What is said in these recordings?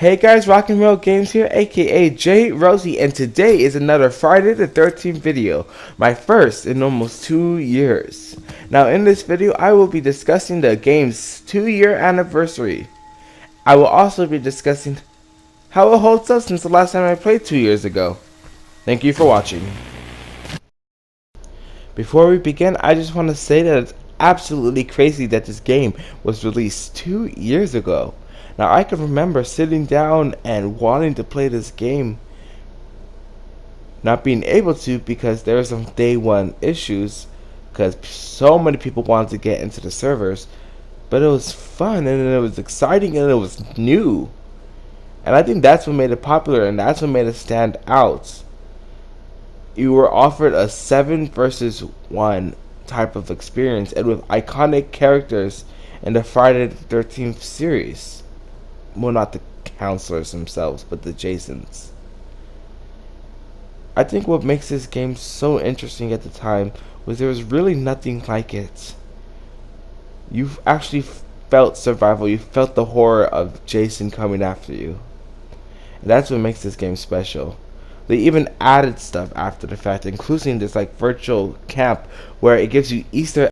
Hey guys, Rock and Roll Games here, aka J Rosie, and today is another Friday the 13th video, my first in almost 2 years. Now in this video, I will be discussing the game's 2-year anniversary. I will also be discussing how it holds up since the last time I played 2 years ago. Thank you for watching. Before we begin, I just want to say that it's absolutely crazy that this game was released 2 years ago. Now I can remember sitting down and wanting to play this game, not being able to because there were some day one issues because so many people wanted to get into the servers, but it was fun and it was exciting and it was new. And I think that's what made it popular and that's what made it stand out. You were offered a 7 versus 1 type of experience and with iconic characters in the Friday the 13th series. Well, not the counselors themselves, but the Jasons. I think what makes this game so interesting at the time was there was really nothing like it. You actually felt survival, you felt the horror of Jason coming after you. And that's what makes this game special. They even added stuff after the fact, including this like virtual camp where it gives you Easter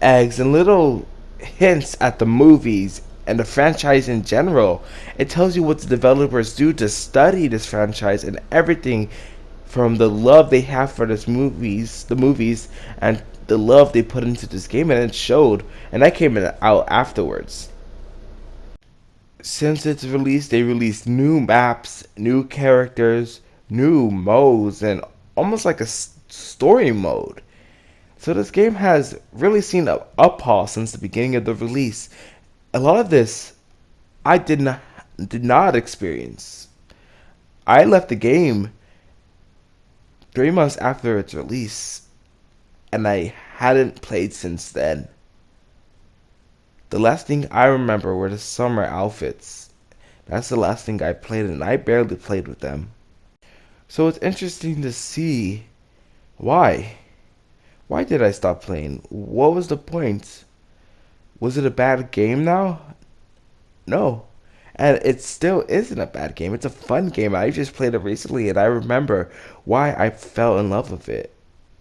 eggs and little hints at the movies and the franchise in general. It tells you what the developers do to study this franchise and everything from the love they have for the movies and the love they put into this game, and it showed, and that came out afterwards. Since its release, they released new maps, new characters, new modes, and almost like a story mode. So this game has really seen an uphaul since the beginning of the release. A lot of this I did not experience. I left the game 3 months after its release, and I hadn't played since then. The last thing I remember were the summer outfits. That's the last thing I played, and I barely played with them. So it's interesting to see why. Why did I stop playing? What was the point? Was it a bad game now? No. And it still isn't a bad game. It's a fun game. I just played it recently and I remember why I fell in love with it.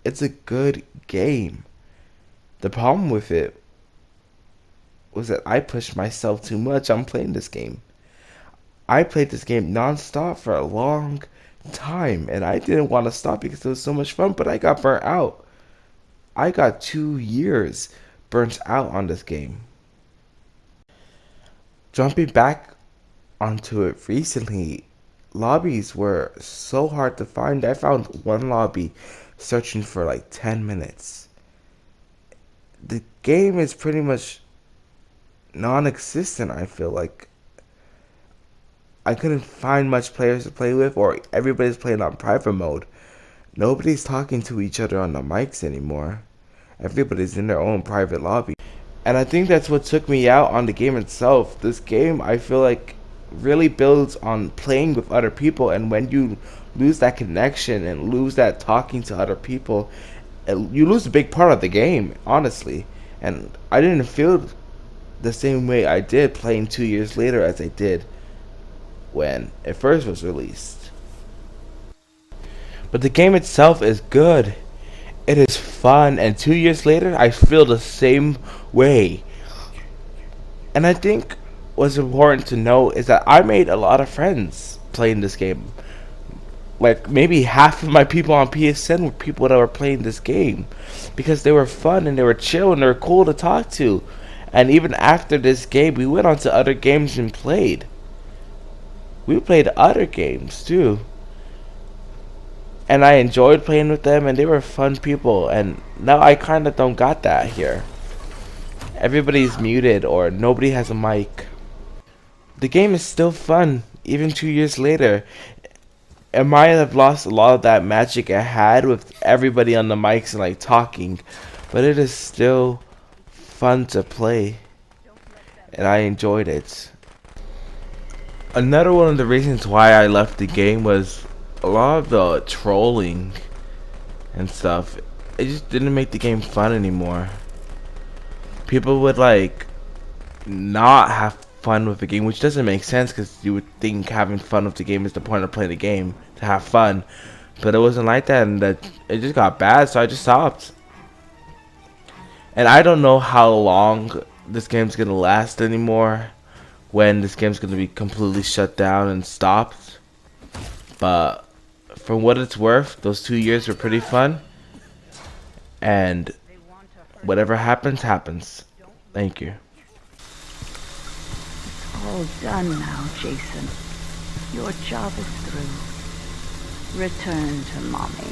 It's a good game. The problem with it was that I pushed myself too much on playing this game. I played this game non-stop for a long time and I didn't want to stop because it was so much fun, but I got burnt out. I got 2 years burnt out on this game. Jumping back onto it recently, lobbies were so hard to find. I found one lobby searching for like 10 minutes. The game is pretty much non-existent, I feel like. I couldn't find much players to play with, or everybody's playing on private mode. Nobody's talking to each other on the mics anymore. Everybody's in their own private lobby. And I think that's what took me out on the game itself. This game, I feel like, really builds on playing with other people. And when you lose that connection and lose that talking to other people, you lose a big part of the game, honestly. And I didn't feel the same way I did playing 2 years later as I did when it first was released. But the game itself is good. It is fun, and 2 years later, I feel the same way. And I think what's important to know is that I made a lot of friends playing this game. Like, maybe half of my people on PSN were people that were playing this game. Because they were fun, and they were chill, and they were cool to talk to. And even after this game, we went on to other games and played. We played other games, too. And I enjoyed playing with them, and they were fun people. And now I kind of don't got that here. Everybody's muted, or nobody has a mic. The game is still fun, even 2 years later. It might have lost a lot of that magic it had with everybody on the mics and like talking, but it is still fun to play, and I enjoyed it. Another one of the reasons why I left the game was a lot of the trolling and stuff. It just didn't make the game fun anymore. People would like not have fun with the game, which doesn't make sense because you would think having fun with the game is the point of playing the game, to have fun. But it wasn't like that, and that it just got bad, so I just stopped. And I don't know how long this game's gonna last anymore, when this game's gonna be completely shut down and stopped. But for what it's worth, those 2 years were pretty fun. And whatever happens, happens. Thank you. All done now, Jason. Your job is through. Return to mommy.